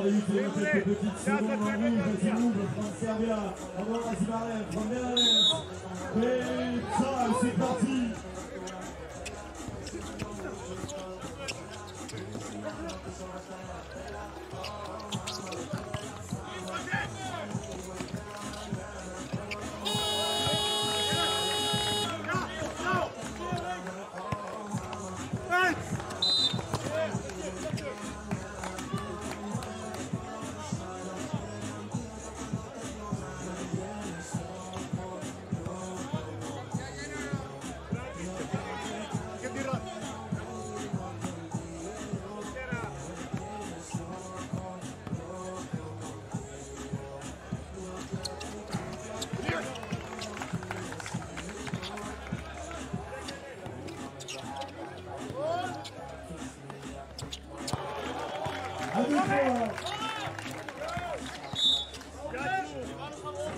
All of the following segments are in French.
Arlette, quelques petites secondes en rouge, c'est rouge, en train de servir avant Azimarev, Van der et ça, c'est parti.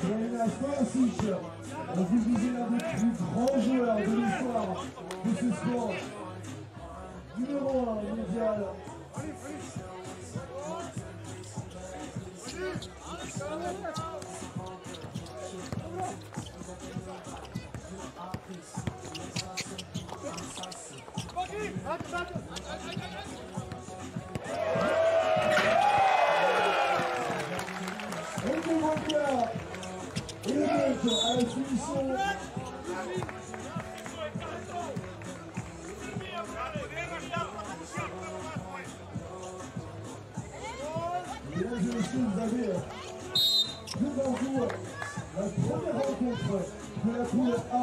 Jelena Stolasic, vous visez l'un des plus grands joueurs de l'histoire de ce sport. Numéro 1 mondial. Et le but à la finition. Mesdames et messieurs, vous avez devant vous la première rencontre de la poule A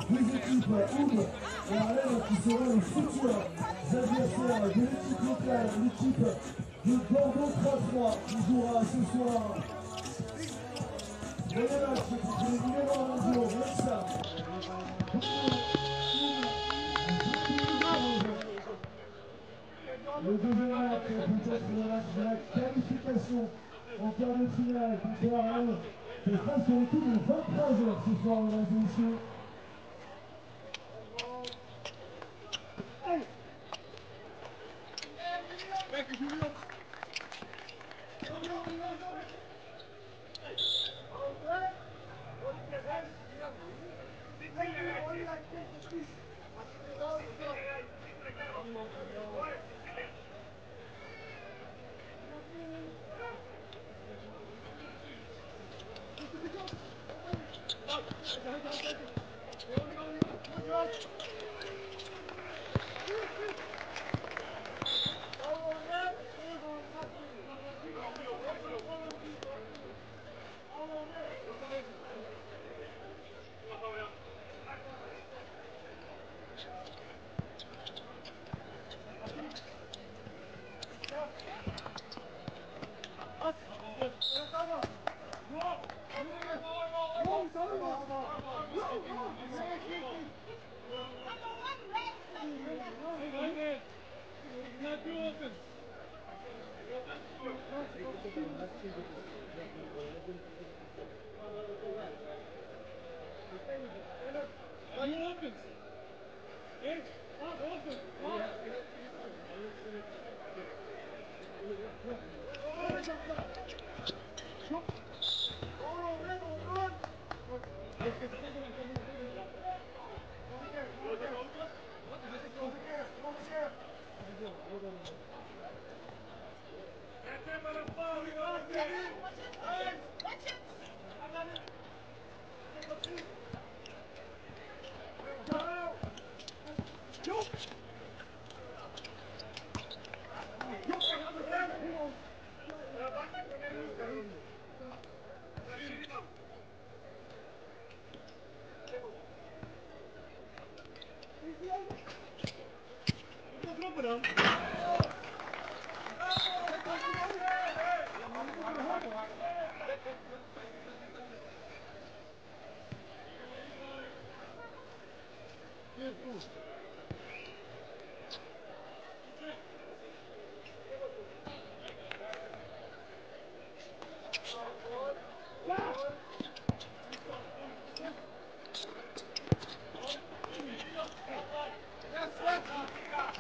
des équipes Oud et Arlette qui seront les futurs adversaires de l'équipe locale, l'équipe de Bordeaux 3-3 qui jouera ce soir. Le match contre les numéros 1 mondiaux, Mexa. Le deuxième match peut-être le match de la qualification en quart de finale contre Arlette. Ce sera sur le coup de 23h ce soir, mesdames et messieurs.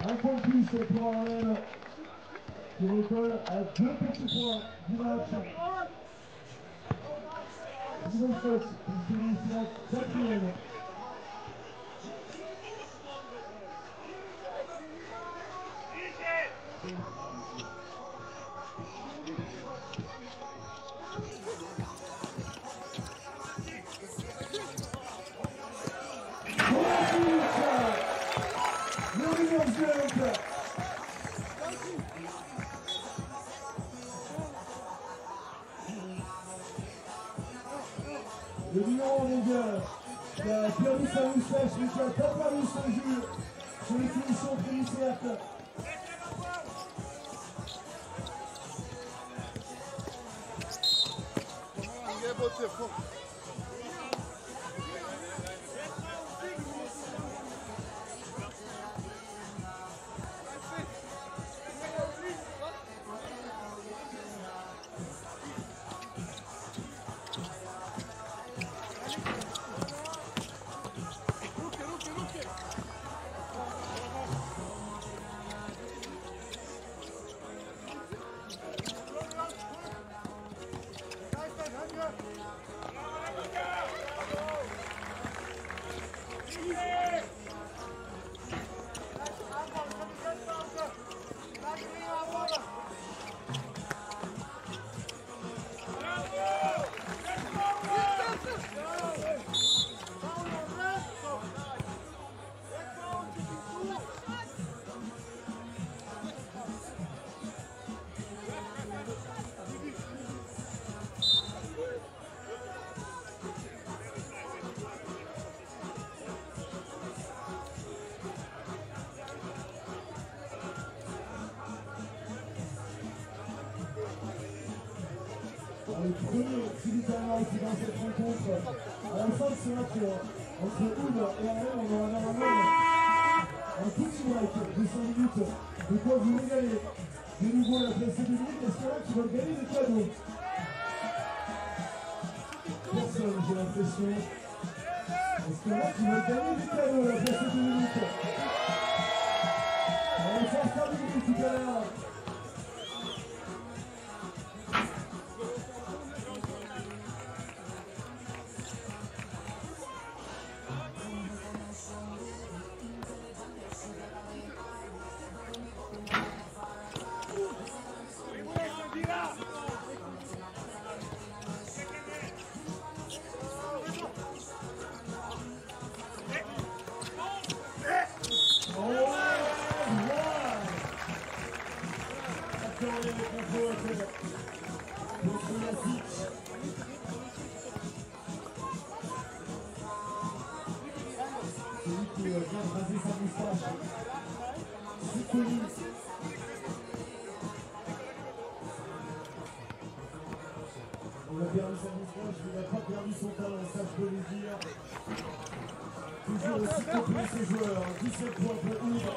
Un point de plus pour Arlette. qui récolte à 2 petits points du match. Nouvelle faute, une finissant 4e. Le numéro mondial qui a perdu sa moustache mais qui a pas perdu son jus sur les finitions préliminaires. Le premier simultanément ici dans cette rencontre, à la fin de ce match entre Oud et Arène, on aura normalement un petit break de 5 minutes, de quoi vous régaler. De nouveau la place 2 minutes, est-ce qu'il y en a qui veulent gagner des cadeaux? Personne, j'ai l'impression. Est-ce qu'il y en a qui veulent gagner des cadeaux la place 2 minutes? On va faire 5 minutes tout à l'heure. Celui qui vient de raser sa moustache. C'est connu. Il a perdu sa moustache, mais il n'a pas perdu son talent, ça je peux le dire. Toujours aussi complet ce joueur, 17 points pour Oud.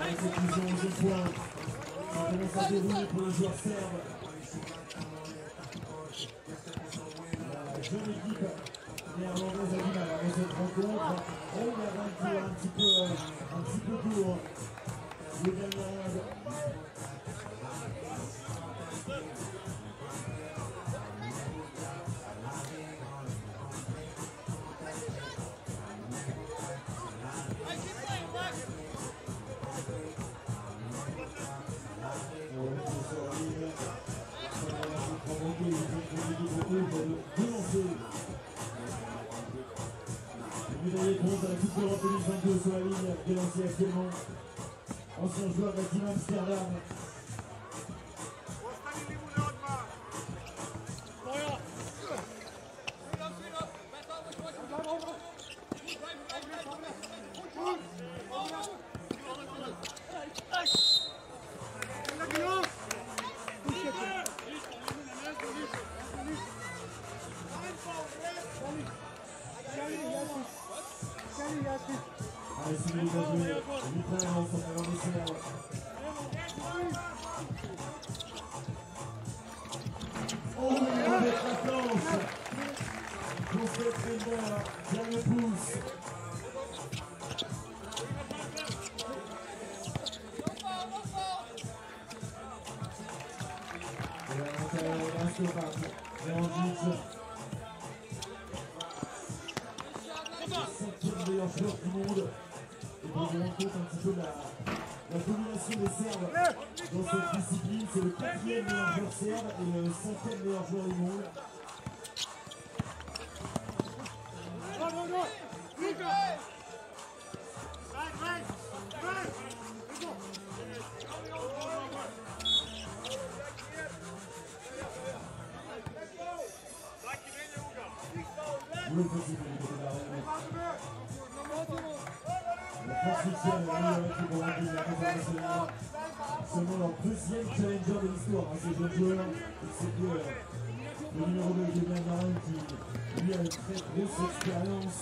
Exécution au jeu point. Ça commence à dérouler pour le joueur serbe. La jeune équipe néerlandaise a du mal avant cette rencontre. On a un petit peu court. Le Galmarade. Le médaillé de bronze à la Coupe d'Europe 2022 sur la ligne qui est lancée actuellement. Ancien joueur de la Team Amsterdam. Allez, c'est lui qui va jouer. Il prend ça pour un essai. très très bien, bien le pouce. Et à l'intérieur, Rastorap, et ensuite, le 5e meilleur joueur du monde. Et pour vous rendre compte un petit peu la domination des Serbes dans cette discipline, c'est le 4e meilleur joueur serbe et le 5e meilleur joueur du monde. Le petit de la la construction est avec les Bordelais, la internationale. Seulement leur 2e challenger de l'histoire, hein, ces jeunes joueurs. C'est que le numéro 2 Julien Marin qui lui a une très grosse expérience.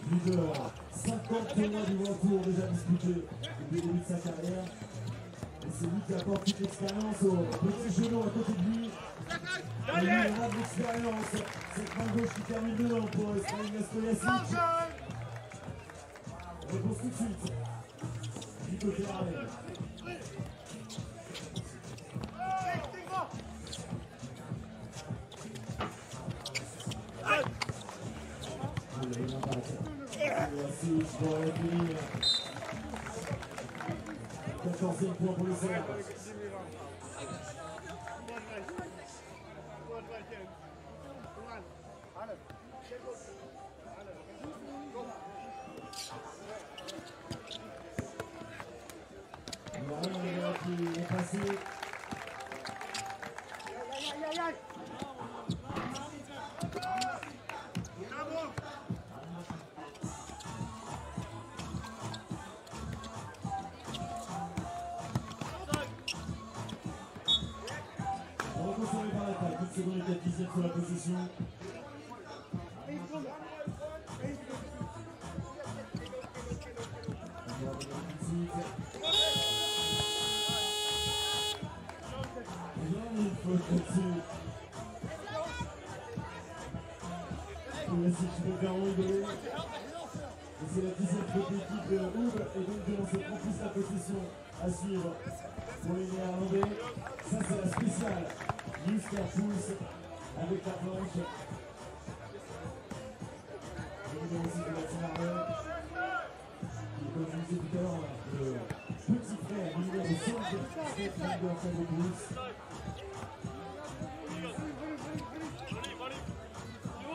Plus de 50 tournois du World Tour déjà disputés depuis le début de sa carrière. Et c'est lui qui apporte toute l'expérience au petit genou à côté de lui. Et lui, il a de l'expérience. Cette main gauche qui termine dedans pour Stanislas Kojasic. Réponse tout de suite. Du côté arrière. Kojasic pour la finir. 14e point pour les Serbes. Qui est passé. On va consommer par l'attaque. 10 secondes et 4 dixièmes sur la possession. Une faute là-dessus. Kojasic qui peut clairement rigoler. Et c'est la 10e faute d'équipe de Oud. Et donc de lancer en plus la possession à suivre pour les Néerlandais. Ça c'est la spéciale. Jusqu'à pouce avec la planche. Évidemment aussi de la Tinardet. Qui, comme je vous disais tout à l'heure, le petit frère du numéro 5, Steve Vanderkabopoulos.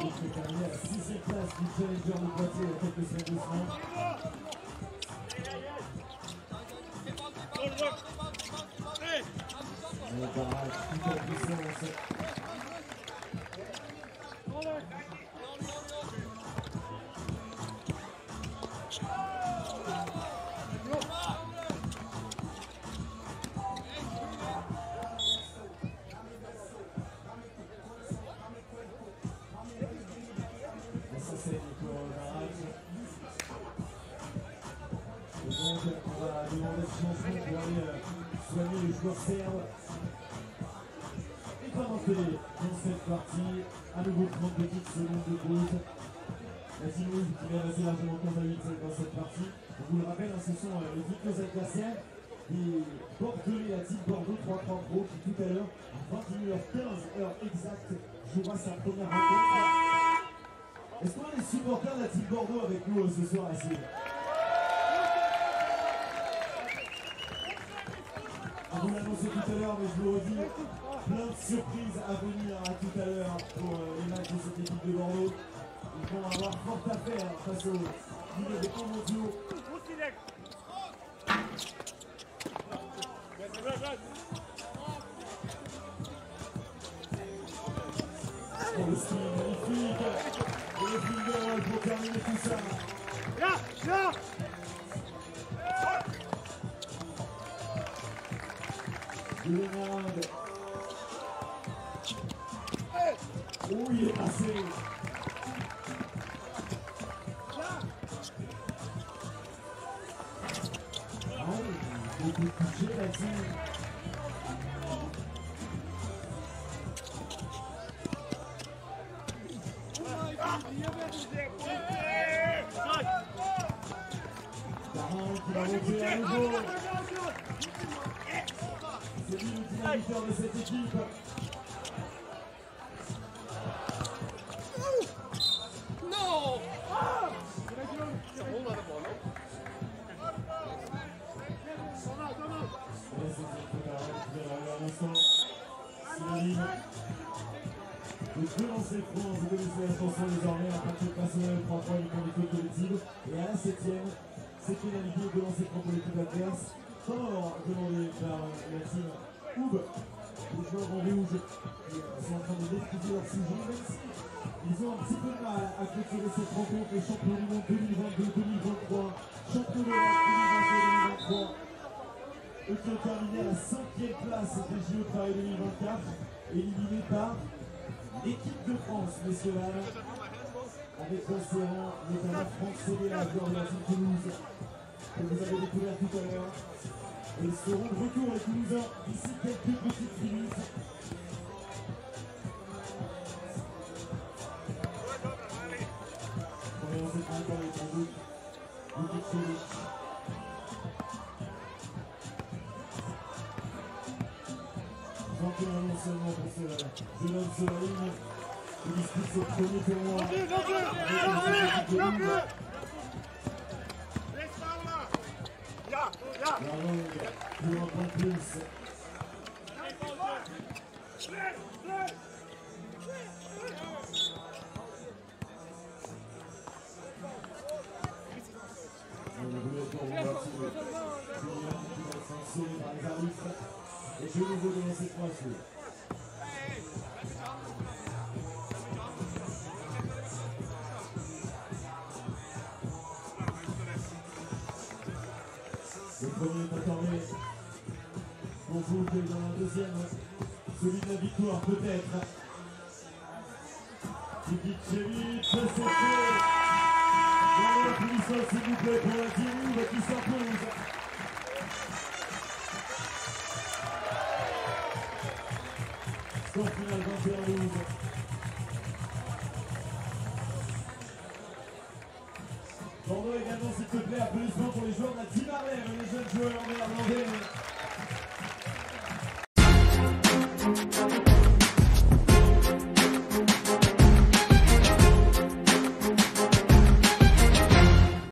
Il est terminé à la 6e place du challenger de Poitiers il y a quelques semaines de cela. Le barrage tout en puissance. Donc, on va demander de changement pour aller soigner les joueurs serbes. Et commencer dans cette partie, à nouveau 30 petites secondes de pause. La Team Oud qui mène assez largement 15 à 8 dans cette partie. On vous le rappelle, ce sont les futurs adversaires des Bordelais, la Team Bordeaux 3-3 Pro qui tout à l'heure, à 21h15, heure exacte, jouera sa première rencontre. Est-ce qu'on a des supporters de la Team Bordeaux avec nous ce soir ici? On vous l'a annoncé tout à l'heure, mais je vous le redis, plein de surprises à venir tout à l'heure pour les matchs de cette équipe de Bordeaux. Ils vont avoir fort à faire face au niveau des mondiaux. Oh, le style magnifique. Et le finger pour terminer tout ça. Là. Grenade. Oh, il est passé. Ah oui, il est touché là-dessus. Caron qui va monter à nouveau. C'est lui le dynamiteur de cette équipe. Non. Le jeu lancé franc, vous connaissez la chanson désormais, un paquet personnel, 3 points, une qualité collective. Et à la 7ème, c'est pénalité de lancer franc pour l'équipe adverse. Sans avoir demandé par la team Oub, les joueurs en rouge qui sont en train de maîtriser leur sujet, même si ils ont un petit peu de mal à clôturer cette rencontre. Les champions du monde 2022-2023, champions d'Europe 2022-2023. Eux qui ont terminé à la 5e place des JO de Paris 2024, éliminés par l'équipe de France, messieurs dames, avec dans ses rangs notamment Franck Célé, la joueur de la team Toulouse, que vous avez découvert tout à l'heure. Et ils seront de retour les Toulousains d'ici quelques petites minutes. On est dans cette rencontre avec sans doute Lukic Celic. Non seulement pour ce jeune homme sur la ligne qui dispute ce premier tournoi avec l'équipe de Toulouse. La longue pour un point de plus. Le roulette pour voir si Julien qui va être sanctionné par les arbitres. Et je nous ai donné cette fois-ci. Le premier est attendé pour vous que dans la deuxième, celui de la victoire peut-être. Lukic Celic, c'est fait. Dans l'applaudissement s'il vous plaît pour la team Oub qui s'impose. Score final 21-12. Bordeaux également, s'il te plaît, applaudissements pour les joueurs de la team Harlem, les jeunes joueurs néerlandais.